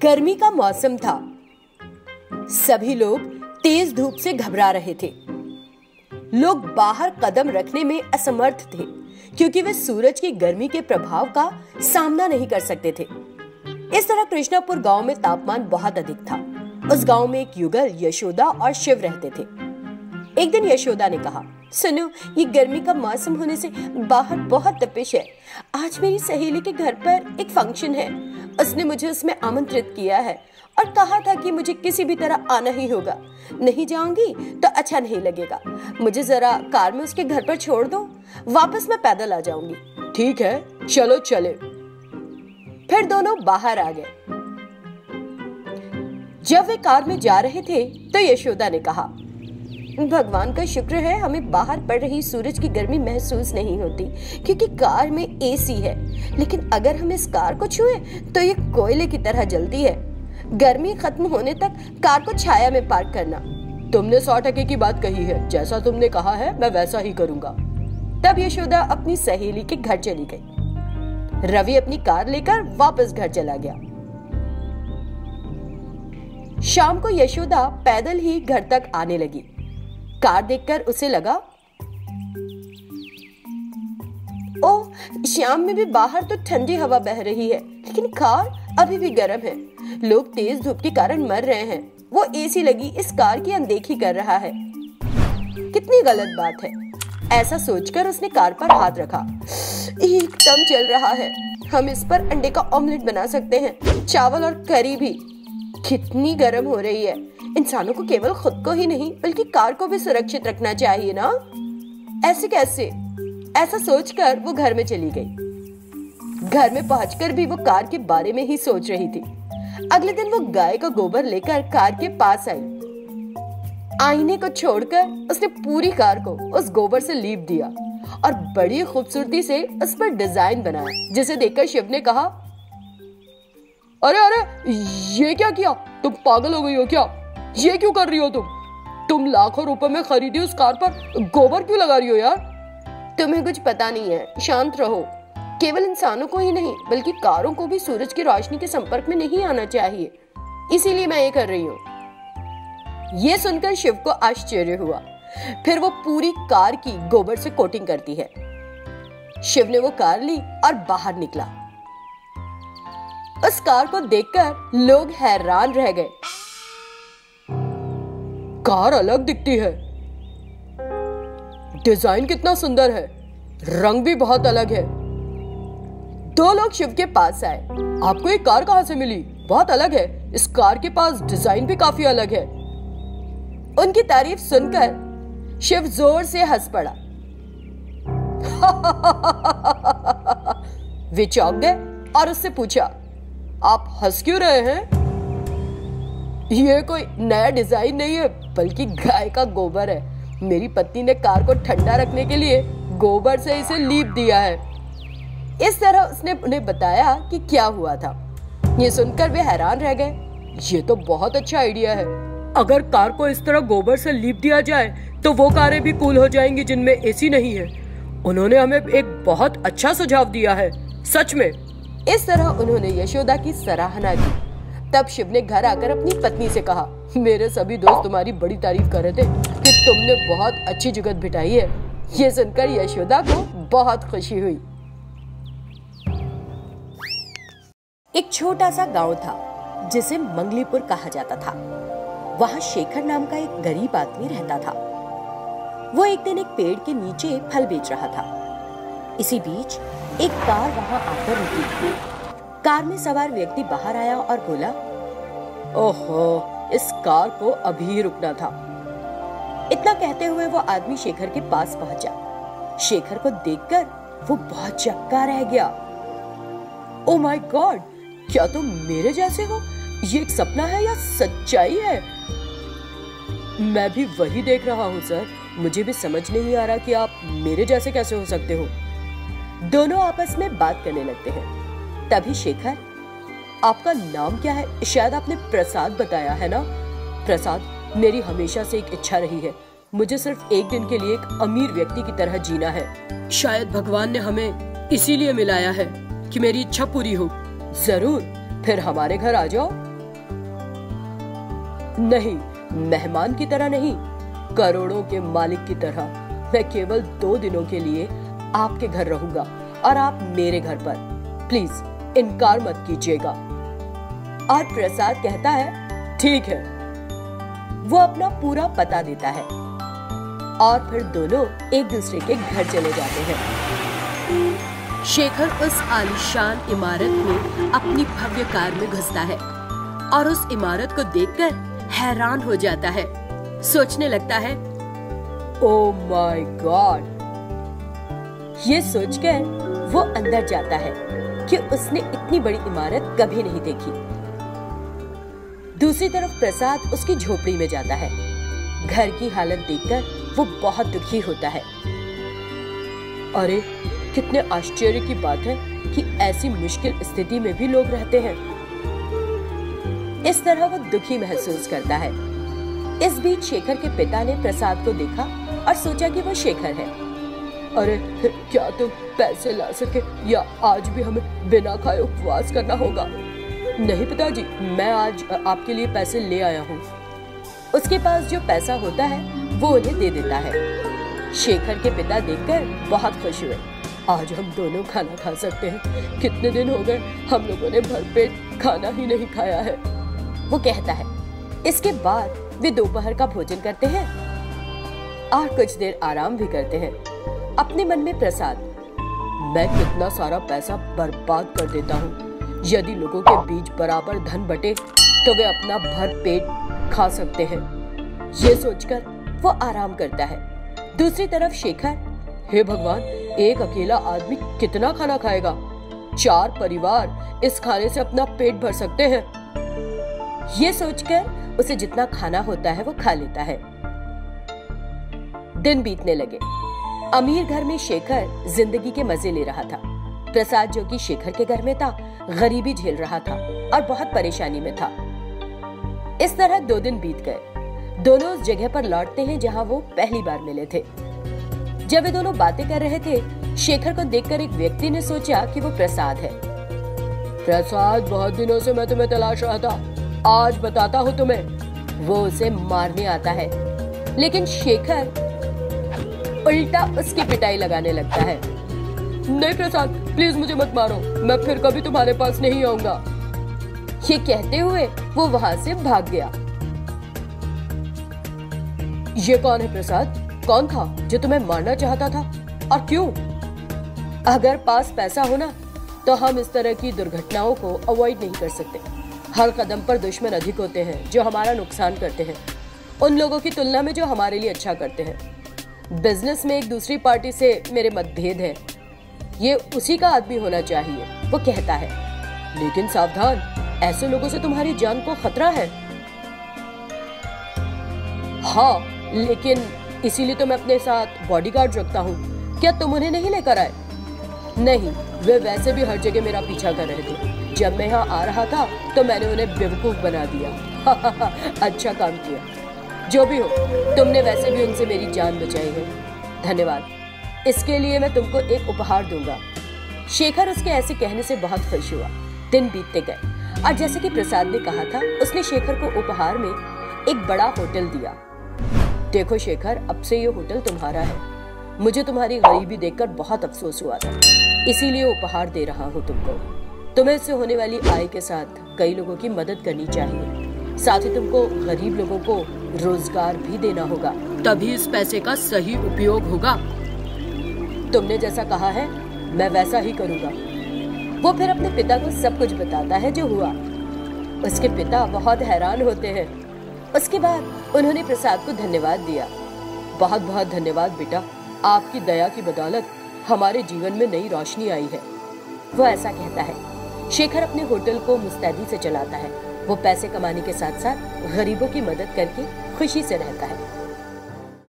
गर्मी का मौसम था। सभी लोग तेज धूप से घबरा रहे थे। लोग बाहर कदम रखने में असमर्थ थे क्योंकि वे सूरज की गर्मी के प्रभाव का सामना नहीं कर सकते थे। इस तरह कृष्णापुर गांव में तापमान बहुत अधिक था। उस गांव में एक युगल, यशोदा और शिव रहते थे। एक दिन यशोदा ने कहा, सुनो, ये गर्मी का मौसम होने से बाहर बहुत तपिश है। आज मेरी सहेली के घर पर एक फंक्शन है। उसने मुझे उसमें आमंत्रित किया है और कहा था कि मुझे किसी भी तरह आना ही होगा। नहीं जाऊंगी तो अच्छा नहीं लगेगा। मुझे जरा कार में उसके घर पर छोड़ दो, वापस मैं पैदल आ जाऊंगी। ठीक है, चलो चले। फिर दोनों बाहर आ गए। जब वे कार में जा रहे थे तो यशोदा ने कहा, भगवान का शुक्र है हमें बाहर पड़ रही सूरज की गर्मी महसूस नहीं होती क्योंकि कार में एसी है। लेकिन अगर हम इस कार को छुए तो ये कोयले की तरह जलती है। गर्मी खत्म होने तक कार को छाया में पार्क करना। तुमने 100% की बात कही है। जैसा तुमने कहा है मैं वैसा ही करूंगा। तब यशोदा अपनी सहेली के घर चली गई। रवि अपनी कार लेकर वापस घर चला गया। शाम को यशोदा पैदल ही घर तक आने लगी। कार देखकर उसे लगा, ओह, शाम में भी बाहर तो ठंडी हवा बह रही है लेकिन कार अभी भी गर्म है। लोग तेज धूप के कारण मर रहे हैं। वो एसी लगी इस कार की अनदेखी कर रहा है। कितनी गलत बात है। ऐसा सोचकर उसने कार पर हाथ रखा। एकदम चल रहा है। हम इस पर अंडे का ऑमलेट बना सकते हैं, चावल और करी भी। कितनी गर्म हो रही है। इंसानों को केवल खुद को ही नहीं बल्कि कार को भी सुरक्षित रखना चाहिए ना। ऐसे कैसे? ऐसा सोचकर वो घर में चली गई। घर में पहुंचकर भी वो कार के बारे में ही सोच रही थी। अगले दिन वो गाय का गोबर लेकर कार के पास आई। आईने को छोड़कर उसने पूरी कार को उस गोबर से लीप दिया और बड़ी खूबसूरती से उस पर डिजाइन बनाया, जिसे देखकर शिव ने कहा, अरे अरे, ये क्या किया? तुम पागल हो गई हो क्या? ये क्यों कर रही हो तुम लाखों रुपए में खरीदी उस कार पर गोबर क्यों लगा रही हो यार? तुम्हें कुछ पता नहीं है, शांत रहो। केवल इंसानों को ही नहीं बल्कि कारों को भी सूरज की रोशनी के संपर्क में नहीं आना चाहिए, इसीलिए मैं ये कर रही हूँ। ये सुनकर शिव को आश्चर्य हुआ। फिर वो पूरी कार की गोबर से कोटिंग करती है। शिव ने वो कार ली और बाहर निकला। उस कार को देखकर लोग हैरान रह गए। कार अलग दिखती है, डिजाइन कितना सुंदर है, रंग भी बहुत अलग है। दो लोग शिव के पास आए। आपको ये कार कहां से मिली? बहुत अलग है। इस कार के पास डिजाइन भी काफी अलग है। उनकी तारीफ सुनकर शिव जोर से हंस पड़ा। वे चौंक गए और उससे पूछा, आप हंस क्यों रहे हैं? ये कोई नया डिजाइन नहीं है बल्कि गाय का गोबर है। मेरी पत्नी ने कार को ठंडा रखने के लिए गोबर से इसे लीप दिया है। इस तरह उसने उन्हें बताया कि क्या हुआ था। ये सुनकर वे हैरान रह गए। ये तो बहुत अच्छा आइडिया है। अगर कार को इस तरह गोबर से लीप दिया जाए तो वो कारें भी कूल हो जाएंगी जिनमें एसी नहीं है। उन्होंने हमें एक बहुत अच्छा सुझाव दिया है, सच में। इस तरह उन्होंने यशोदा की सराहना की। तब शिव ने घर आकर अपनी पत्नी से कहा, मेरे सभी दोस्त तुम्हारी बड़ी तारीफ कर रहे थे कि तुमने बहुत अच्छी जुगत बिठाई है। ये सुनकर यशोदा को बहुत खुशी हुई। एक छोटा सा गांव था जिसे मंगलीपुर कहा जाता था। वहां शेखर नाम का एक गरीब आदमी रहता था। वो एक दिन एक पेड़ के नीचे फल बेच रहा था। इसी बीच एक कार वहां आकर रुकी। कार में सवार व्यक्ति बाहर आया और बोला, ओहो, इस कार को अभी रुकना था। इतना कहते हुए वो आदमी शेखर के पास पहुंचा। शेखर को देखकर वो बहुत चक्का रह गया। ओ माय गॉड, क्या तुम मेरे जैसे हो? ये एक सपना है या सच्चाई है? मैं भी वही देख रहा हूँ सर। मुझे भी समझ नहीं आ रहा कि आप मेरे जैसे कैसे हो सकते हो। दोनों आपस में बात करने लगते हैं। तभी शेखर, आपका नाम क्या है? शायद आपने प्रसाद बताया है ना? प्रसाद, मेरी हमेशा से एक इच्छा रही है। मुझे सिर्फ एक दिन के लिए एक अमीर व्यक्ति की तरह जीना है। शायद भगवान ने हमें इसीलिए मिलाया है कि मेरी इच्छा पूरी हो। जरूर, फिर हमारे घर आ जाओ, नहीं, मेहमान की तरह नहीं, करोड़ों के मालिक की तरह। मैं केवल 2 दिनों के लिए आपके घर रहूंगा और आप मेरे घर पर। प्लीज इनकार मत कीजिएगा। और प्रसाद कहता है ठीक है। वो अपना पूरा पता देता है और फिर दोनों एक दूसरे के घर चले जाते हैं। शेखर उस आलीशान इमारत में अपनी भव्य कार में घुसता है और उस इमारत को देखकर हैरान हो जाता है। सोचने लगता है, ओह माय गॉड। ये सोचकर वो अंदर जाता है कि उसने इतनी बड़ी इमारत कभी नहीं देखी। दूसरी तरफ प्रसाद उसकी झोपड़ी में जाता है। घर की हालत देखकर वो बहुत दुखी होता है। अरे कितने आश्चर्य की बात है कि ऐसी मुश्किल स्थिति में भी लोग रहते हैं। इस तरह वो दुखी महसूस करता है। इस बीच शेखर के पिता ने प्रसाद को देखा और सोचा कि वो शेखर है। अरे क्या तुम पैसे ला सके या आज भी हमें बिना खाए उपवास करना होगा? नहीं पिताजी, मैं आज आपके लिए पैसे ले आया हूँ। उसके पास जो पैसा होता है वो उन्हें दे देता है। शेखर के पिता देखकर बहुत खुश हुए। आज हम दोनों खाना खा सकते हैं। कितने दिन हो गए हम लोगों ने भरपेट खाना ही नहीं खाया है, वो कहता है। इसके बाद वे दोपहर का भोजन करते हैं और कुछ देर आराम भी करते हैं। अपने मन में प्रसाद, मैं कितना सारा पैसा बर्बाद कर देता हूँ। यदि लोगों के बीच बराबर धन बटे तो वे अपना भर पेट खा सकते हैं। ये सोचकर वो आराम करता है। दूसरी तरफ शेखर, हे भगवान, एक अकेला आदमी कितना खाना खाएगा? 4 परिवार इस खाने से अपना पेट भर सकते हैं। ये सोचकर उसे जितना खाना होता है वो खा लेता है। दिन बीतने लगे। अमीर घर में शेखर जिंदगी के मजे ले रहा था। प्रसाद जो कि शेखर के घर में था, गरीबी झेल रहा था और बहुत परेशानी में था। इस तरह 2 दिन बीत गए। दोनों उस जगह पर लौटते हैं जहां वो पहली बार मिले थे। जब वे दोनों बातें कर रहे थे, शेखर को देखकर एक व्यक्ति ने सोचा कि वो प्रसाद है। प्रसाद, बहुत दिनों से मैं तुम्हें तलाश रहा था, आज बताता हूँ तुम्हें। वो उसे मारने आता है, लेकिन शेखर उल्टा उसकी पिटाई लगाने लगता है। नहीं प्रसाद, प्लीज मुझे मत मारो, मैं फिर कभी तुम्हारे पास नहीं आऊंगा। ये कहते हुए वो वहां से भाग गया। ये कौन है प्रसाद? कौन था जो तुम्हें मारना चाहता था और क्यों? अगर पास पैसा हो ना तो हम इस तरह की दुर्घटनाओं को अवॉइड नहीं कर सकते। हर कदम पर दुश्मन अधिक होते हैं जो हमारा नुकसान करते हैं, उन लोगों की तुलना में जो हमारे लिए अच्छा करते हैं। बिजनेस में एक दूसरी पार्टी से मेरे मतभेद है। ये उसी का आदमी होना चाहिए, वो कहता है। लेकिन सावधान, ऐसे लोगों से तुम्हारी जान को खतरा है। हाँ, लेकिन इसीलिए तो मैं अपने साथ बॉडीगार्ड रखता हूँ। क्या तुम उन्हें नहीं लेकर आए? नहीं, वे वैसे भी हर जगह मेरा पीछा कर रहे थे। जब मैं यहाँ आ रहा था तो मैंने उन्हें बेवकूफ बना दिया। अच्छा काम किया। जो भी हो, तुमने वैसे भी उनसे मेरी जान बचाई है। धन्यवाद। इसके लिए मैं तुमको एक उपहार दूंगा। शेखर उसके ऐसे कहने से बहुत खुश हुआ। दिन बीतते गए और जैसे कि प्रसाद ने कहा था, उसने शेखर को उपहार में एक बड़ा होटल दिया। देखो शेखर, अब से ये होटल तुम्हारा है। मुझे तुम्हारी गरीबी देखकर बहुत अफसोस हुआ था, इसीलिए उपहार दे रहा हूँ तुमको। तुम्हें इससे होने वाली आय के साथ कई लोगों की मदद करनी चाहिए। साथ ही तुमको गरीब लोगों को रोजगार भी देना होगा, तभी इस पैसे का सही उपयोग होगा। तुमने जैसा कहा है मैं वैसा ही करूँगा। वो फिर अपने पिता को सब कुछ बताता है जो हुआ। उसके पिता बहुत हैरान होते हैं। उसके बाद उन्होंने प्रसाद को धन्यवाद दिया। बहुत बहुत धन्यवाद बेटा, आपकी दया की बदौलत हमारे जीवन में नई रोशनी आई है, वो ऐसा कहता है। शेखर अपने होटल को मुस्तैदी से चलाता है। वो पैसे कमाने के साथ साथ गरीबों की मदद करके खुशी से रहता है।